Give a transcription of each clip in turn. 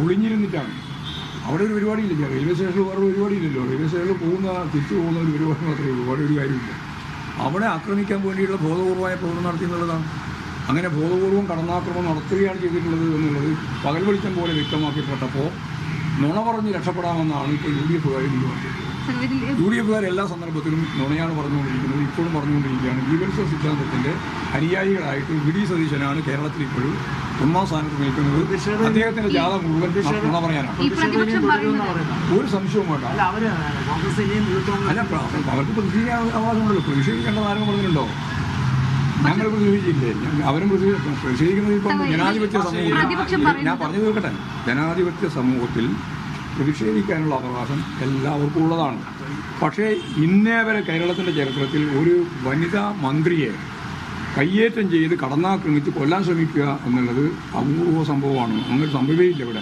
ഒളിഞ്ഞിരുന്നിട്ടാണ്. അവിടെ ഒരു പരിപാടിയില്ല. റെയിൽവേ സ്റ്റേഷനിൽ വേറെ പരിപാടിയില്ലല്ലോ. റെയിൽവേ സ്റ്റേഷനിൽ തിരിച്ചു പോകുന്ന ഒരു പരിപാടി മാത്രമേ ഉള്ളൂ. വേറെ ഒരു കാര്യമില്ല. അവിടെ ആക്രമിക്കാൻ വേണ്ടിയുള്ള ബോധപൂർവമായ പ്രവർത്തനം നടത്തി എന്നുള്ളതാണ്. അങ്ങനെ ബോധപൂർവം കടന്നാക്രമണം നടത്തുകയാണ് ചെയ്തിട്ടുള്ളത് എന്നുള്ളത് പകൽ വെളിച്ചം പോലെ വ്യക്തമാക്കിപ്പെട്ടപ്പോൾ നുണ പറഞ്ഞ് രക്ഷപ്പെടാമെന്നാണ് ഇപ്പോൾ UDF-കാർ തീരുമാനിച്ചത്. UDF-കാർ എല്ലാ സന്ദർഭത്തിലും നുണയാണ് പറഞ്ഞുകൊണ്ടിരിക്കുന്നത്, ഇപ്പോഴും പറഞ്ഞുകൊണ്ടിരിക്കുകയാണ്. ജീവൽസ സിദ്ധാന്തത്തിൻ്റെ അനുയായികളായിട്ട് വി.ഡി. സതീശനാണ് കേരളത്തിൽ ഇപ്പോഴും ഒന്നാം സ്ഥാനത്ത് നിൽക്കുന്നത്. അദ്ദേഹത്തിൻ്റെ ജാഥ മുഴുവൻ നുണ പറയാനാണ്. ഒരു സംശയവും വേണ്ട. അല്ല, അവർക്ക് പ്രതിഷേധിക്കാൻ അവകാശമുണ്ടല്ലോ. പ്രതിഷേധിക്കേണ്ട ആരും പറഞ്ഞിട്ടുണ്ടോ? ഞങ്ങൾ പ്രതിഷേധിച്ചില്ലേ? അവരും പ്രതിഷേധിക്കുന്നത് ഇപ്പം ജനാധിപത്യ സമൂഹത്തിൽ. ഞാൻ പറഞ്ഞു തീർക്കട്ടെ, ജനാധിപത്യ സമൂഹത്തിൽ പ്രതിഷേധിക്കാനുള്ള അവകാശം എല്ലാവർക്കും ഉള്ളതാണ്. പക്ഷേ ഇന്നേ വരെ കേരളത്തിൻ്റെ ചരിത്രത്തിൽ ഒരു വനിതാ മന്ത്രിയെ കയ്യേറ്റം ചെയ്ത് കടന്നാക്രമിച്ച് കൊല്ലാൻ ശ്രമിക്കുക എന്നുള്ളത് അപൂർവ സംഭവമാണ്. അങ്ങനെ സംഭവമേ ഇല്ല ഇവിടെ.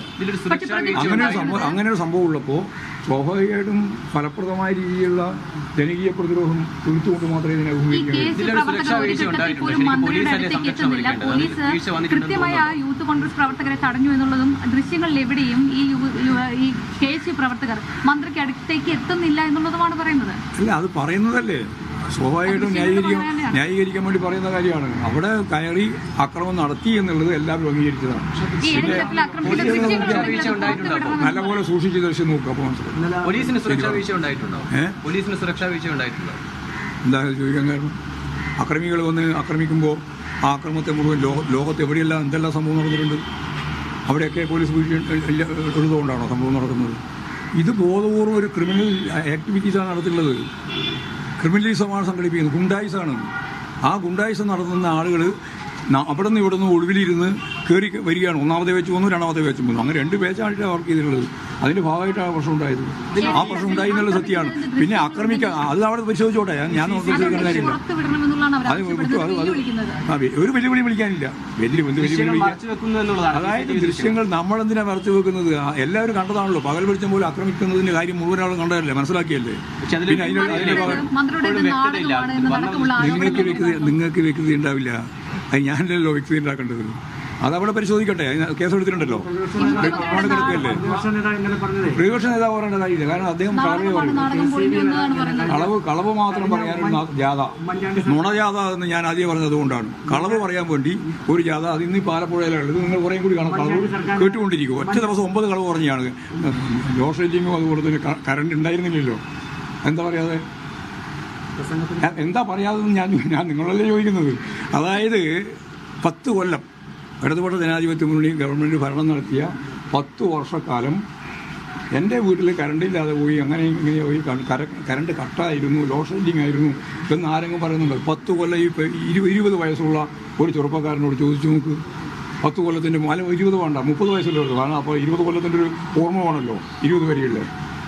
അങ്ങനെ ഒരു സംഭവം ഉള്ളപ്പോൾ സ്വാഭാവികമായിട്ടും ഫലപ്രദമായ രീതിയിലുള്ള ജനകീയ പ്രതിരോധം തീർത്തുകൊണ്ട് മാത്രമേ ഇതിനെ കൃത്യമായ യൂത്ത് കോൺഗ്രസ് പ്രവർത്തകരെ തടഞ്ഞു എന്നുള്ളതും ദൃശ്യങ്ങളിൽ എവിടെയും ഈ KSU പ്രവർത്തകർ മന്ത്രിക്ക് അടുത്തേക്ക് എത്തുന്നില്ല എന്നുള്ളതുമാണ് പറയുന്നത്. അല്ല, അത് പറയുന്നതല്ലേ, സ്വാഭാവികമായിട്ടും ന്യായീകരിക്കാൻ വേണ്ടി പറയുന്ന കാര്യമാണ്. അവിടെ കയറി ആക്രമണം നടത്തി എന്നുള്ളത് എല്ലാവരും അംഗീകരിച്ചതാണ്. നല്ലപോലെ സൂക്ഷിച്ച് ദർശനം നോക്കുക. അപ്പോൾ പോലീസിന് സുരക്ഷാ വീഴ്ച ഉണ്ടായിട്ടുണ്ടോ? പോലീസിന് സുരക്ഷാ വീഴ്ച ഉണ്ടായിട്ടുണ്ടോ? എന്താ ചോദിക്കാൻ കാരണം? അക്രമികൾ വന്ന് ആക്രമിക്കുമ്പോൾ ആ ആക്രമണത്തെ മുഴുവൻ ലോകത്ത് എവിടെയെല്ലാം എന്തെല്ലാം സംഭവം നടന്നിട്ടുണ്ട്. അവിടെയൊക്കെ പോലീസ് വീഴ്ച ഉള്ളതുകൊണ്ടാണോ സംഭവം നടക്കുന്നത്? ഇത് ബോധപൂർവ്വം ഒരു ക്രിമിനൽ ആക്ടിവിറ്റീസാണ് നടത്തുന്നത്. ക്രിമിനലിസമാണ് സംഘടിപ്പിക്കുന്നത്. ഗുണ്ടായിസാണ്. ആ ഗുണ്ടായിസം നടത്തുന്ന ആളുകൾ അവിടെ നിന്ന് ഇവിടെ നിന്ന് ഒളിവിലിരുന്ന് കയറി വരികയാണ്. ഒന്നാമത്തെ വെച്ച് വന്നു, രണ്ടാമത്തെ വെച്ച് വന്നു. അങ്ങനെ 2 ബാച്ചായിട്ടാണ് വർക്ക് ചെയ്തിട്ടുള്ളത്. അതിൻ്റെ ഭാഗമായിട്ടാണ് പ്രശ്നം ഉണ്ടായത്. ആ പ്രശ്നം ഉണ്ടായി എന്നുള്ളത് സത്യമാണ്. പിന്നെ ആക്രമിക്കുക, അത് അവിടെ പരിശോധിച്ചോട്ടെ. ഞാൻ ഉദ്ദേശിക്കുന്ന കാര്യമില്ല. അത് ഒരു വെല്ലുവിളി വിളിക്കാനില്ല. അതായത് ദൃശ്യങ്ങൾ നമ്മളെന്തിനാണ് മറച്ചു വെക്കുന്നത്? എല്ലാവരും കണ്ടതാണല്ലോ. പകൽ വെളിച്ചം പോലും ആക്രമിക്കുന്നതിന്റെ കാര്യം മുഴുവൻ ആളും കണ്ടതല്ലേ, മനസ്സിലാക്കിയല്ലേ? പിന്നെ നിങ്ങൾക്ക് വ്യക്തത ഉണ്ടാവില്ല. അത് ഞാനല്ലോ വ്യക്തി ഉണ്ടാക്കേണ്ടത്. അതവിടെ പരിശോധിക്കട്ടെ. കേസെടുത്തിട്ടുണ്ടല്ലോ. പ്രതിപക്ഷ നേതാവ് പറയേണ്ട കാര്യമില്ല. കാരണം അദ്ദേഹം കളവ് മാത്രം പറയാനൊരു ജാഥ, നുണജാഥ എന്ന് ഞാൻ ആദ്യം പറഞ്ഞത് അതുകൊണ്ടാണ്. കളവ് പറയാൻ വേണ്ടി ഒരു ജാഥ, അത് ഇന്ന് പാലപ്പുഴയിലാണ്. ഇത് നിങ്ങൾ കുറേ കൂടി കാണാം. കളവ് കേട്ടുകൊണ്ടിരിക്കും. ഒറ്റ ദിവസം 9 കളവ് പറഞ്ഞാണ്. ലോഡ് ഷെഡിങ്ങും അതുപോലെ തന്നെ കറണ്ട് ഉണ്ടായിരുന്നില്ലല്ലോ. എന്താ പറയാതെ ഞാൻ നിങ്ങളല്ലേ ചോദിക്കുന്നത്. അതായത് 10 കൊല്ലം ഇടതുപക്ഷ ജനാധിപത്യ മുന്നണി ഗവൺമെൻറ് ഭരണം നടത്തിയ 10 വർഷക്കാലം എൻ്റെ വീട്ടിൽ കറണ്ടില്ലാതെ പോയി, അങ്ങനെ ഇങ്ങനെ പോയി, കറണ്ട് കട്ടായിരുന്നു, ലോഡ് ഷെഡിങ് ആയിരുന്നു എന്ന് ആരെങ്കിലും പറയുന്നുണ്ട്? 10 കൊല്ലം ഈ 20 വയസ്സുള്ള ഒരു ചെറുപ്പക്കാരനോട് ചോദിച്ചു നോക്ക്. 10 കൊല്ലത്തിൻ്റെ 20 വേണ്ട, 30 വയസ്സുള്ളവർക്ക്. കാരണം അപ്പോൾ 20 കൊല്ലത്തിൻ്റെ ഒരു ഓർമ്മ വേണമല്ലോ 20 വരെയുള്ള.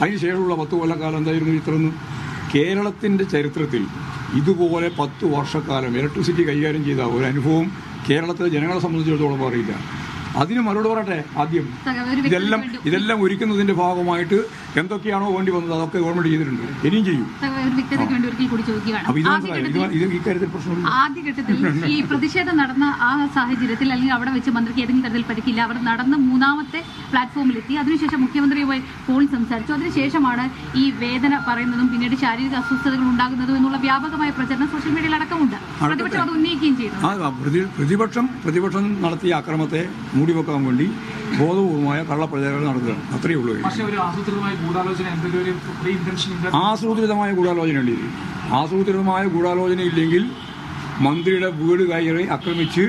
അതിന് ശേഷമുള്ള 10 കൊല്ലക്കാലം എന്തായിരുന്നു ഇത്രയൊന്നും? കേരളത്തിൻ്റെ ചരിത്രത്തിൽ ഇതുപോലെ 10 വർഷക്കാലം ഇലക്ട്രിസിറ്റി കൈകാര്യം ചെയ്ത ഒരു അനുഭവം കേരളത്തിലെ ജനങ്ങളെ സംബന്ധിച്ചിടത്തോളം അറിയില്ല. അതിന് മറുപടി പറയട്ടെ. ആദ്യം ഇതെല്ലാം ഒരുക്കുന്നതിന്റെ ഭാഗമായിട്ട് എന്തൊക്കെയാണോ വേണ്ടി വന്നത് അതൊക്കെ ഗവൺമെന്റ് ചെയ്തിട്ടുണ്ട്, ഇനിയും ചെയ്യും. ആദ്യഘട്ടത്തിൽ ഈ പ്രതിഷേധം നടന്ന ആ സാഹചര്യത്തിൽ അല്ലെങ്കിൽ അവിടെ വെച്ച് മന്ത്രിക്ക് ഏതെങ്കിലും തരത്തിൽ പരിക്കില്ല. അവർ നടന്ന് 3ാമത്തെ പ്ലാറ്റ്ഫോമിലെത്തി. അതിനുശേഷം മുഖ്യമന്ത്രിയുമായി ഫോണിൽ സംസാരിച്ചു. അതിനുശേഷമാണ് ഈ വേദന പറയുന്നതും പിന്നീട് ശാരീരിക അസ്വസ്ഥതകൾ ഉണ്ടാകുന്നതും എന്നുള്ള വ്യാപകമായ പ്രചരണം സോഷ്യൽ മീഡിയയിൽ അടക്കമുണ്ട്. പ്രതിപക്ഷം അത് ഉന്നയിക്കുകയും ചെയ്തു. പ്രതിപക്ഷം നടത്തിയ അക്രമത്തെ മൂടിവെക്കാൻ വേണ്ടി ബോധപൂർവമായ കള്ളപ്രചാരണം നടത്തുകയാണ്. അത്രയേ ഉള്ളൂ. ആസൂത്രിതമായ ഗൂഢാലോചന ഇല്ലെങ്കിൽ മന്ത്രിയുടെ വീട് കയറി ആക്രമിച്ച്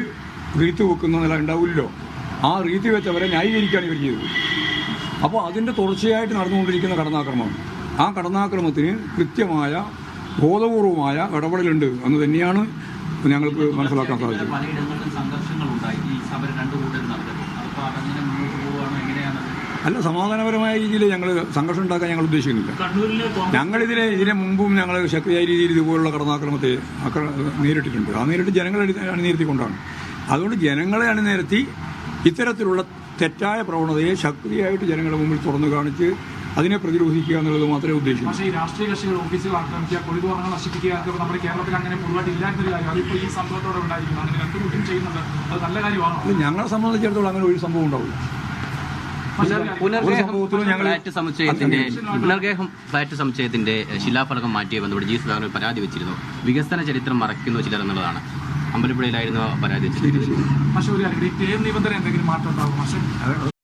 റീത്ത് വെക്കുന്ന നില ഉണ്ടാവില്ലല്ലോ. ആ റീത്ത് വെച്ചവരെ ന്യായീകരിക്കുകയാണ് ഇവർ ചെയ്തത്. അപ്പോൾ അതിൻ്റെ തുടർച്ചയായിട്ട് നടന്നുകൊണ്ടിരിക്കുന്ന കടന്നാക്രമണം, ആ കടന്നാക്രമണത്തിന് കൃത്യമായ ബോധപൂർവമായ ഇടപെടലുണ്ട് എന്ന് തന്നെയാണ് ഞങ്ങൾക്ക് മനസ്സിലാക്കാൻ സാധിച്ചത്. അല്ല, സമാധാനപരമായ രീതിയിൽ ഞങ്ങൾ സംഘർഷം ഉണ്ടാക്കാൻ ഞങ്ങൾ ഉദ്ദേശിക്കുന്നില്ല. ഇതിനെ മുമ്പും ഞങ്ങൾ ശക്തിയായ രീതിയിൽ ഇതുപോലുള്ള കടന്നാക്രമത്തെ നേരിട്ടിട്ടുണ്ട്. ആ നേരിട്ട് ജനങ്ങളെ അണിനിരത്തിക്കൊണ്ടാണ്. അതുകൊണ്ട് ജനങ്ങളെ അണിനിരത്തി ഇത്തരത്തിലുള്ള തെറ്റായ പ്രവണതയെ ശക്തിയായിട്ട് ജനങ്ങളുടെ മുമ്പിൽ തുറന്നു കാണിച്ച് അതിനെ പ്രതിരോധിക്കുക എന്നുള്ളത് മാത്രമേ ഉദ്ദേശിക്കൂ. പക്ഷേ ഈ രാഷ്ട്രീയ കക്ഷികൾ ഓഫീസുകൾ ആക്രമിക്കുക, പൊളിതോരണങ്ങൾ നശിപ്പിക്കുക, നമ്മുടെ കേരളത്തിൽ അങ്ങനെ പൊതുവായിട്ട് ഇല്ലാത്തൊരു കാര്യം. അതിപ്പോൾ ഈ സംഭവത്തോടെ ഉണ്ടായിരിക്കുന്നു. 2 കൂട്ടം ചെയ്യുന്നുണ്ട്. അത് നല്ല കാര്യമാണോ? ഞങ്ങളെ സംബന്ധിച്ചിടത്തോളം അങ്ങനെ ഒരു സംഭവം ഉണ്ടാവില്ല. 2 കൂട്ടരും ചെയ്യുന്നതിന് ഞങ്ങൾ എതിരാണ്. 2 കൂട്ടരും ചെയ്യുന്നതിന് ഞങ്ങൾ എതിരാണ്. 2 കൂട്ടരും ചെയ്യുന്നതിന് ഞങ്ങൾ പുനർഗേഹം സംഭവത്തിലും ഞങ്ങൾ ഫ്ലാറ്റ് സമുച്ചയത്തിന്റെ ശിലാഫലകം മാറ്റിയ ബന്ധപ്പെട്ട് ജി സുധാകരൻ പരാതി വെച്ചിരുന്നു. വികസന ചരിത്രം മറയ്ക്കുന്നു ചിലർ എന്നുള്ളതാണ്. അമ്പലപ്പുഴയിലായിരുന്നു പരാതി വെച്ചിരുന്നത്. പക്ഷേ ഒരു കാര്യം, ഈ പേര് നിബന്ധന എന്തെങ്കിലും മാറ്റം ഉണ്ടാകും? പക്ഷേ